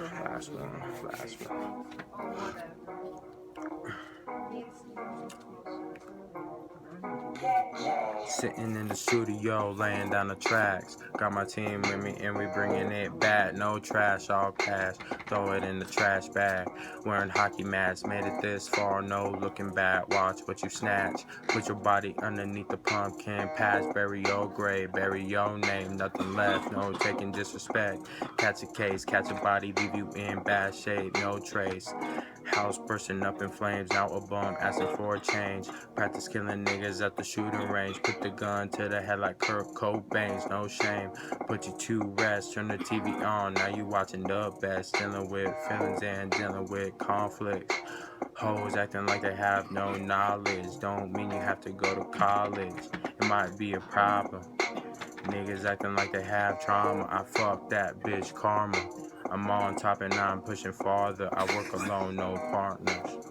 Last one. Last one. Sitting in the studio, laying down the tracks. Got my team with me and we bringing it back. No trash, all cash. Throw it in the trash bag. Wearing hockey masks, made it this far, no looking back. Watch what you snatch. Put your body underneath the pumpkin patch. Bury your grave, bury your name. Nothing left, no taking disrespect. Catch a case, catch a body, leave you in bad shape. No trace. House bursting up in flames, now a bum asking for a change. Practice killing niggas at the shooting range. Put the gun to the head like Kurt Cobain's, no shame. Put you to rest, turn the TV on, now you watching the best. Dealing with feelings and dealing with conflicts. Hoes acting like they have no knowledge. Don't mean you have to go to college. It might be a problem. Niggas acting like they have trauma. I fuck that bitch karma. I'm on top and I'm pushing farther. I work alone, no partners.